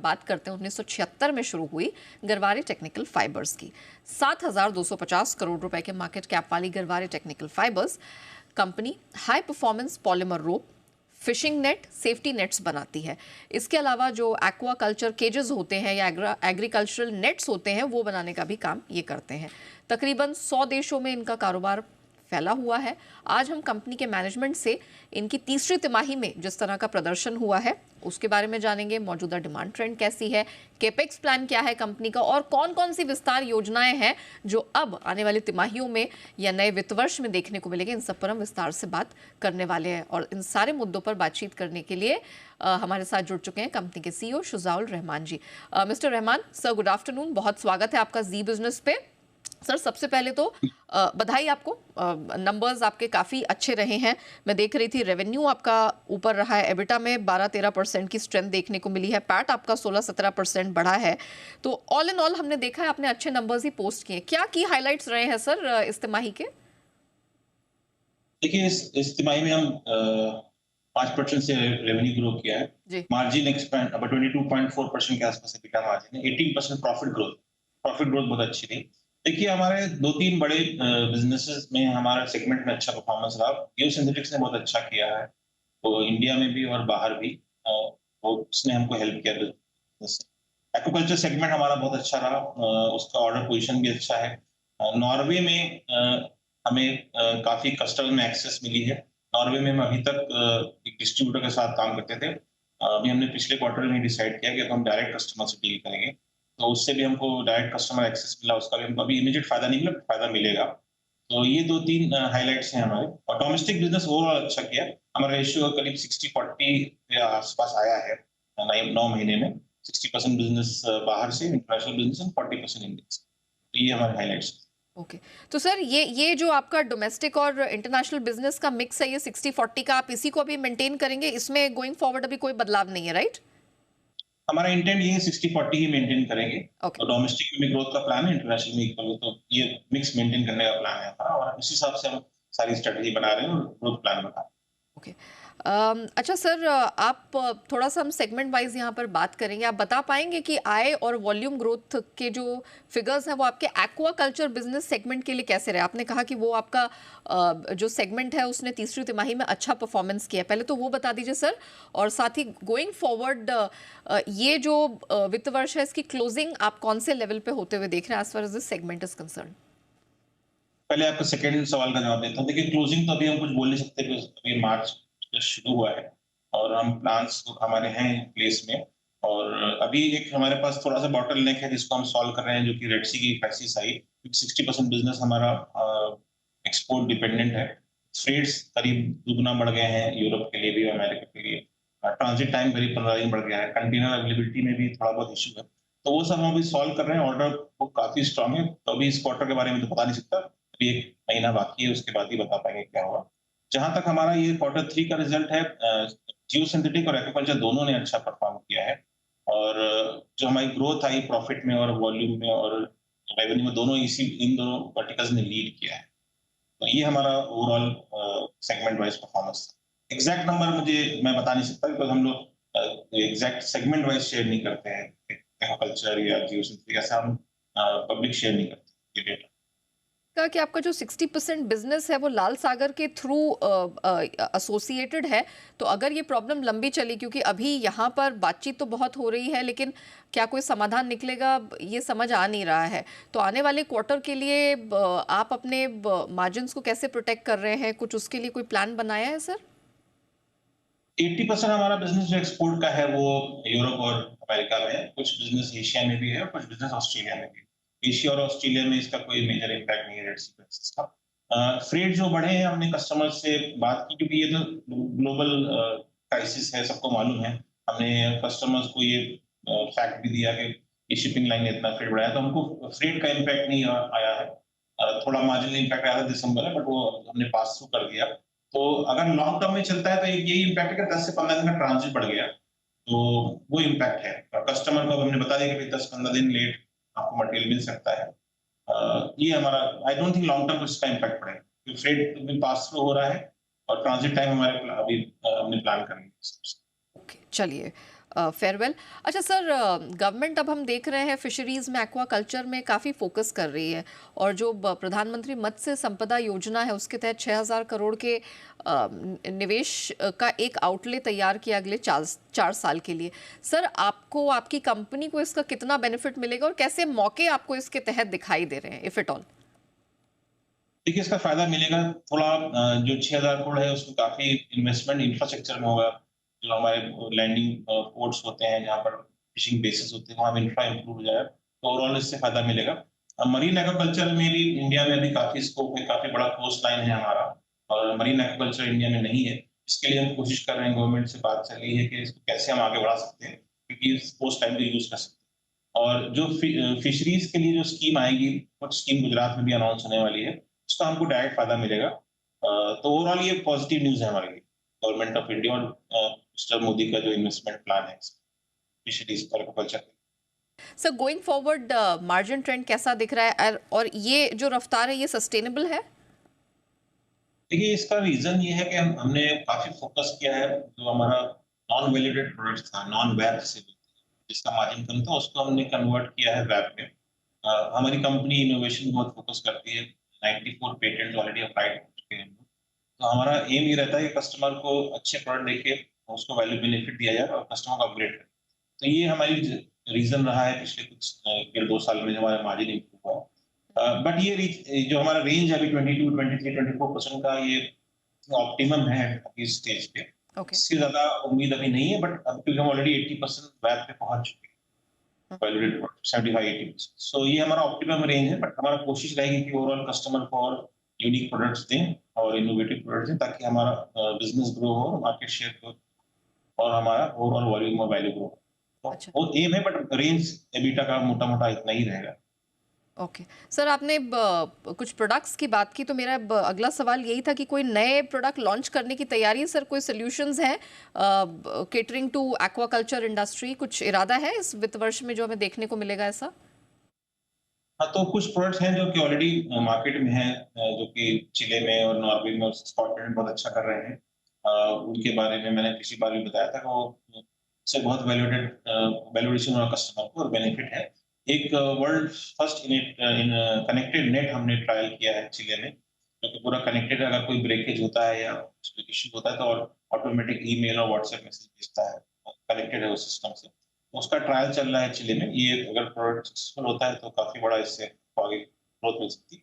बात करते हैं 1976 में शुरू हुई गरवारे टेक्निकल फाइबर्स की। 7,250 करोड़ रुपए के मार्केट कैप वाली Garware technical fibres company high performance polymer rope, fishing net, safety nets बनाती है। इसके अलावा जो एक्वा कल्चर केजेस होते हैं या एग्रीकल्चरल नेट्स होते हैं वो बनाने का भी काम ये करते हैं। तकरीबन 100 देशों में इनका कारोबार फैला हुआ है। आज हम कंपनी के मैनेजमेंट से इनकी तीसरी तिमाही में जिस तरह का प्रदर्शन हुआ है उसके बारे में जानेंगे। मौजूदा डिमांड ट्रेंड कैसी है, केपेक्स प्लान क्या है कंपनी का, और कौन कौन सी विस्तार योजनाएं हैं जो अब आने वाली तिमाहियों में या नए वित्त वर्ष में देखने को मिलेंगे। इन सब पर हम विस्तार से बात करने वाले हैं और इन सारे मुद्दों पर बातचीत करने के लिए हमारे साथ जुड़ चुके हैं कंपनी के CEO Shujaul Rahman ji. Mister Rahman sir, good afternoon, बहुत स्वागत है आपका जी बिजनेस पे। सर, सबसे पहले तो बधाई आपको, नंबर्स आपके काफ़ी अच्छे रहे हैं। मैं देख रही थी रेवेन्यू आपका ऊपर रहा है, एबिटा में 12-13% की स्ट्रेंथ देखने को मिली है, पैट आपका 16-17% बढ़ा है। तो ऑल इन ऑल हमने देखा है आपने अच्छे नंबर्स ही पोस्ट किए। क्या की हाइलाइट्स रहे हैं सर इस तिमाही के? देखिए, इस तिमाही में हम 5% से रेवेन्यू ग्रो किया है। जी। मार्जिन एक्सपैंड अब 22.4% के आसपास एबिटा मार्जिन है। 18% प्रॉफिट ग्रोथ बहुत अच्छी थी। देखिए, हमारे 2-3 बड़े बिजनेसेस में हमारा सेगमेंट में अच्छा परफॉर्मेंस रहा। जियोसिंथेटिक्स ने बहुत अच्छा किया है, तो इंडिया में भी और बाहर भी वो उसने हमको हेल्प किया बिजनेस से। एक्वाकल्चर सेगमेंट हमारा बहुत अच्छा रहा, उसका ऑर्डर पोजीशन भी अच्छा है। नॉर्वे में हमें काफ़ी कस्टमर में एक्सेस मिली है। नॉर्वे में हम अभी तक एक डिस्ट्रीब्यूटर के साथ काम करते थे। अभी हमने पिछले क्वार्टर में डिसाइड किया कि अब हम डायरेक्ट कस्टमर से डील करेंगे। तो उससे भी हमको डायरेक्ट कस्टमर एक्सेस मिला, उसका भी हमको अभी इमीडिएट फ़ायदा नहीं मिला, फ़ायदा मिलेगा। तो ये 2-3 हाइलाइट्स हैं हमारे। और डोमेस्टिक बिज़नेस ओवरऑल अच्छा किया। हमारा रेशियो करीब 60-40 के आस-पास आया है 9 महीने में। 60% बिज़नेस बाहर से, इंटरनेशनल बिज़नेस एंड 40% इंडिया से। तो ये हमारे हाइलाइट्स हैं। ओके। तो सर ये जो आपका डोमेस्टिक और इंटरनेशनल बिजनेस का मिक्स है, ये 60-40 का, आप इसी को अभी मेंटेन करेंगे? इसमें गोइंग फॉरवर्ड अभी कोई बदलाव नहीं है, राइट? हमारा इंटेंट ये है 60-40 ही मेंटेन करेंगे। ओके। और डोमेस्टिक में भी ग्रोथ का प्लान है, इंटरनेशनल में इक्वल, तो ये मिक्स मेंटेन करने का प्लान है हमारा और इस हिसाब से हम सारी स्ट्रेटजी बना रहे हैं और ग्रोथ प्लान बना रहे हैं। ओके। अच्छा सर, आप थोड़ा सा हम सेगमेंट वाइज यहाँ पर बात करेंगे। आप बता पाएंगे कि आय और वॉल्यूम ग्रोथ के जो फिगर्स हैं वो आपके एक्वा कल्चर बिजनेस सेगमेंट के लिए कैसे रहे? आपने कहा कि वो आपका जो सेगमेंट है उसने तीसरी तिमाही में अच्छा परफॉर्मेंस किया, पहले तो वो बता दीजिए सर। और साथ ही गोइंग फॉरवर्ड ये जो वित्त वर्ष है इसकी क्लोजिंग आप कौन से लेवल पे होते हुए देख रहे हैं as far as this segment is concern? पहले आपका सेकंड सवाल का जवाब देता हूँ। देखिए, क्लोजिंग तो अभी हम कुछ बोल नहीं सकते क्योंकि अभी मार्च जस्ट शुरू हुआ है और हम प्लान्स तो हमारे हैं प्लेस में। और अभी एक हमारे पास थोड़ा-सा बॉटलनेक है जिसको हम सॉल्व कर रहे हैं, जो कि रेड सी की क्राइसिस आई। 60% बिज़नेस हमारा एक्सपोर्ट डिपेंडेंट है। फ्रेट्स करीब दुगुना बढ़ गए हैं यूरोप के लिए भी, अमेरिका के लिए। ट्रांजिट टाइम करीब 15 दिन बढ़ गया है। कंटेनर अवेलेबिलिटी में भी थोड़ा बहुत इश्यू है। तो वो सब हम अभी सॉल्व कर रहे हैं। ऑर्डर बुक काफ़ी स्ट्रांग है। तो अभी इस क्वार्टर के बारे में तो बता नहीं सकता। अभी 1 महीना बाकी है, उसके बाद ही बता पाएँगे क्या होगा। जहाँ तक हमारा ये क्वार्टर 3 का रिज़ल्ट है, जियो सिंथेटिक और एक्वाकल्चर दोनों ने अच्छा परफ़ॉर्म किया है। और जो हमारी ग्रोथ आई प्रॉफिट में और वॉल्यूम में और रेवेन्यू में, दोनों इन दोनों वर्टिकल्स ने लीड किया है। तो ये हमारा ओवरऑल सेगमेंट वाइज़ परफ़ॉर्मेंस था। एग्ज़ैक्ट नंबर मैं बता नहीं सकता बिकॉज़ हम लोग एग्ज़ैक्ट सेगमेंट वाइज़ शेयर नहीं करते हैं। एक्वाकल्चर या जियो सिंथेटिक ऐसा हम पब्लिक शेयर नहीं करते ये डेटा। कहा कि आपका जो 60% बिजनेस है वो लाल सागर के थ्रू एसोसिएटेड है, तो अगर ये प्रॉब्लम लंबी चली, क्योंकि अभी यहाँ पर बातचीत तो बहुत हो रही है लेकिन क्या कोई समाधान निकलेगा ये समझ आ नहीं रहा है। तो आने वाले क्वार्टर के लिए आप अपने मार्जिन्स को कैसे प्रोटेक्ट कर रहे हैं? कुछ उसके लिए कोई प्लान बनाया है सर? 80% हमारा बिज़नेस जो एक्सपोर्ट का है वो यूरोप और अमेरिका में है। कुछ बिज़नेस एशिया में भी है और कुछ बिज़नेस ऑस्ट्रेलिया में भी है। एशिया और ऑस्ट्रेलिया में इसका कोई मेजर इम्पैक्ट नहीं है रेड सी क्राइसिस का। फ्रेट जो बढ़े हैं, हमने कस्टमर से बात की क्योंकि ये तो ग्लोबल क्राइसिस है, सबको मालूम है। हमने कस्टमर्स को ये फैक्ट भी दिया कि ये शिपिंग लाइन ने इतना फ्रेट बढ़ाया, तो हमको फ्रेट का इम्पैक्ट नहीं आया है। थोड़ा मार्जिनल इम्पैक्ट आया था दिसंबर में, बट वो हमने पास थ्रू कर दिया। तो अगर लॉन्ग टर्म में चलता है तो यही इम्पैक्ट है कि 10 से 15 दिन का ट्रांजिट बढ़ गया, तो वो इम्पैक्ट है। और कस्टमर को हमने बता दिया कि भाई 10-15 दिन लेट आपको मटेरियल मिल सकता है। ये हमारा, I don't think long term को इसका इम्पैक्ट पड़ेगा क्योंकि फ्रेट भी पास थ्रू हो रहा है और ट्रांजिट टाइम हमारे अभी हमने प्लान कर लिया। ओके, चलिए। फेयरवेल। अच्छा सर, गवर्नमेंट अब हम देख रहे हैं फिशरीज में, एक्वाकल्चर में काफ़ी फोकस कर रही है, और जो प्रधानमंत्री मत्स्य संपदा योजना है उसके तहत 6,000 करोड़ के निवेश का एक आउटले तैयार किया अगले 4 साल के लिए। सर, आपको, आपकी कंपनी को इसका कितना बेनिफिट मिलेगा और कैसे मौके आपको इसके तहत दिखाई दे रहे हैं, इफ एट ऑल? देखिए, इसका फ़ायदा मिलेगा थोड़ा। जो 6,000 करोड़ है उसमें काफ़ी इन्वेस्टमेंट इंफ्रास्ट्रक्चर में होगा। जो हमारे लैंडिंग पोर्ट्स होते हैं, जहाँ पर फिशिंग बेसेस होते हैं, वहाँ पे इंफ्रा इम्प्रूव हो जाएगा, तो ओवरऑल इससे फ़ायदा मिलेगा। मरीन एक्वाकल्चर में भी इंडिया में अभी काफ़ी स्कोप है, काफ़ी बड़ा कोस्ट लाइन है हमारा, और मरीन एक्वाकल्चर इंडिया में नहीं है। इसके लिए हम कोशिश कर रहे हैं, गवर्नमेंट से बात चल रही है कि इसको कैसे हम आगे बढ़ा सकते हैं, क्योंकि इस कोस्ट लाइन को यूज़ कर सकते हैं। और जो फिशरीज़ के लिए जो स्कीम आएगी, कुछ स्कीम गुजरात में भी अनाउंस होने वाली है, उसका हमको डायरेक्ट फ़ायदा मिलेगा। तो ओवरऑल ये पॉज़िटिव न्यूज़ है हमारे लिए, गवर्नमेंट ऑफ इंडिया और मिस्टर मोदी का जो इन्वेस्टमेंट प्लान है फिशरीज़ और aquaculture. Sir, going forward margin trend कैसा दिख रहा है, और ये जो रफ्तार है ये सस्टेनेबल है? देखिए, इसका रीज़न ये है कि हमने काफ़ी फ़ोकस किया है, जो हमारा नॉन वैल्यूएटेड प्रोडक्ट्स था, नॉन वैप जिसे बोलते हैं, जिसका मार्जिन कम था, उसको हमने कन्वर्ट किया है वैप में। हमारी कंपनी इनोवेशन बहुत फ़ोकस करती है, 94 पेटेंट्स ऑलरेडी अप्लाइड हो चुके हैं। तो हमारा एम ये रहता है कि कस्टमर को अच्छे प्रोडक्ट देके उसको वैल्यू बेनिफिट दिया जाए और कस्टमर को अपग्रेड करें। तो ये हमारी रीज़न रहा है पिछले कुछ 1.5 साल में, जो हमारा मार्जिन इम्प्रूव हुआ। बट ये जो हमारा रेंज है अभी 22, 23, 24% का, ये ऑप्टिमम है अभी इस स्टेज पे। ओके। इससे ज़्यादा उम्मीद अभी नहीं है, बट अब क्योंकि हम ऑलरेडी 80% वैप पे पहुँच चुके हैं, वैल्यूएटेड 75-80%। सो ये हमारा ऑप्टिमम रेंज है, बट हमारा कोशिश रहेगी कि ओवरऑल कस्टमर को और यूनिक प्रोडक्ट्स दें और इनोवेटिव प्रोडक्ट्स दें, ताकि हमारा बिज़नेस ग्रो हो, मार्केट शेयर ग्रो और हमारा ओवरऑल वॉल्यूम और वैल्यू ग्रो। तो अच्छा। वो एम है, बट रेंज एबिटा का मोटा-मोटा इतना ही रहेगा। ओके सर, आपने कुछ प्रोडक्ट्स की बात की, तो मेरा अगला सवाल यही था कि कोई नए प्रोडक्ट लॉन्च करने की तैयारी है सर? कोई सॉल्यूशंस हैं केटरिंग टू एक्वाकल्चर इंडस्ट्री? कुछ इरादा है इस वित्त वर्ष में जो हमें देखने को मिलेगा ऐसा? हाँ, तो कुछ प्रोडक्ट्स हैं जो कि ऑलरेडी मार्केट में हैं, जो कि चिले में और नॉर्वे में और स्कॉटलैंड में बहुत अच्छा कर रहे हैं। उनके बारे में मैंने पिछली बार भी बताया था कि वो उससे बहुत वैल्यूएशन और कस्टमर को बेनिफिट है। एक world first in connected net हमने ट्रायल किया है चिले में, जो कि पूरा कनेक्टेड है। अगर कोई ब्रेकेज होता है या उसमें इश्यू होता है तो ऑटोमेटिक ईमेल और व्हाट्सएप मैसेज भेजता है, कनेक्टेड है उस सिस्टम से। उसका ट्रायल चल रहा है चिली में। ये अगर प्रोडक्ट सक्सेसफुल होता है तो काफ़ी बड़ा इससे आगे ग्रोथ मिल सकती है।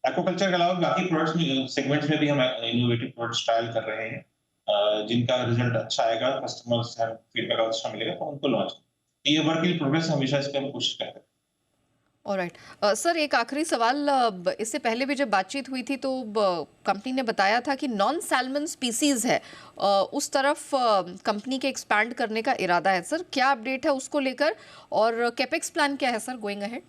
एक्वाकल्चर के अलावा बाकी प्रोडक्ट्स में, सेगमेंट्स में भी हम इनोवेटिव प्रोडक्ट्स ट्रायल कर रहे हैं, जिनका रिजल्ट अच्छा आएगा, कस्टमर से फीडबैक अच्छा मिलेगा तो उनको लॉन्च। ये वर्क इन प्रोग्रेस, हमेशा इस पे हम कोशिश करते हैं। ऑलराइट। सर, एक आखिरी सवाल। इससे पहले भी जब बातचीत हुई थी तो कंपनी ने बताया था कि नॉन सैल्मन स्पीसीज है, उस तरफ कंपनी के एक्सपैंड करने का इरादा है। सर, क्या अपडेट है उसको लेकर, और कैपेक्स प्लान क्या है sir going ahead?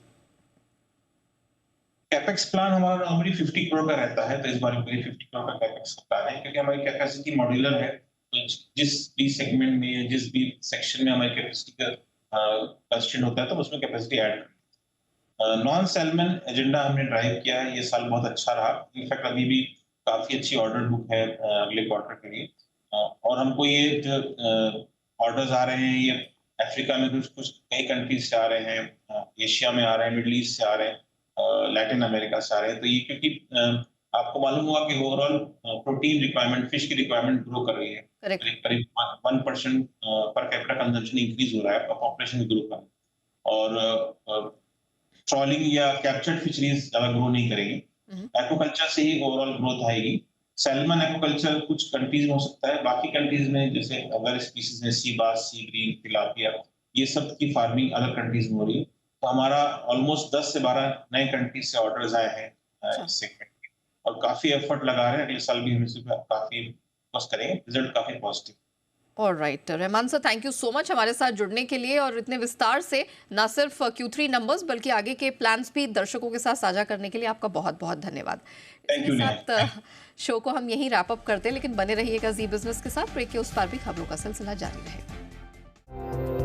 Capex plan हमारा नॉर्मली 50 करोड़ का रहता है, तो इस बार भी 50 करोड़ का कैपेक्स का प्लान है, क्योंकि हमारी कैपेसिटी मॉड्यूलर है। तो जिस भी सेगमेंट में या जिस भी सेक्शन में हमारी कैपेसिटी का कंस्ट्रेंट होता है, तो उसमें capacity add non salmon agenda हमने ड्राइव किया है, ये साल बहुत अच्छा रहा। इनफैक्ट अभी भी काफ़ी अच्छी ऑर्डर बुक है अगले क्वार्टर के लिए। और हमको ये जो ऑर्डर्स आ रहे हैं, ये अफ्रीका में कुछ कुछ कई कंट्रीज से आ रहे हैं, एशिया में आ रहे हैं, मिडल ईस्ट से आ रहे हैं, लैटिन अमेरिका से आ रहे हैं। तो ये क्योंकि आपको मालूम होगा कि ओवरऑल प्रोटीन रिक्वायरमेंट, फिश की रिक्वायरमेंट ग्रो कर रही है। करेक्ट। करीब करीब 1% पर कैपिटा कंजम्पशन इंक्रीज हो रहा है पॉपुलेशन ग्रो का। और ट्रॉलिंग या कैप्चर्ड फिशरीज ज्यादा ग्रो नहीं करेगी। एक्वाकल्चर से ही ओवरऑल ग्रोथ आएगी। सैल्मन एक्वाकल्चर कुछ कंट्रीज में हो सकता है, बाकी कंट्रीज में जैसे अदर स्पीसीज में सी बास, सी ग्रीन, तिलापिया, ये सब की फार्मिंग अदर कंट्रीज में हो रही है। तो हमारा ऑलमोस्ट 10 से 12 नए कंट्रीज से ऑर्डर्स आए हैं अच्छा। इस सेगमेंट में, और काफी एफर्ट लगा रहे हैं। अगले साल भी हम इस पे काफी फोकस करेंगे, रिजल्ट काफी positive. Alright Rahman sir, thank you so much हमारे साथ जुड़ने के लिए, और इतने विस्तार से ना सिर्फ Q3 नंबर्स बल्कि आगे के प्लान्स भी दर्शकों के साथ साझा करने के लिए आपका बहुत बहुत धन्यवाद। थैंक इसके यू। साथ शो को हम यहीं रैप अप करते हैं, लेकिन बने रहिएगा जी बिजनेस के साथ। ब्रेक के उस पार भी खबरों का सिलसिला जारी रहेगा।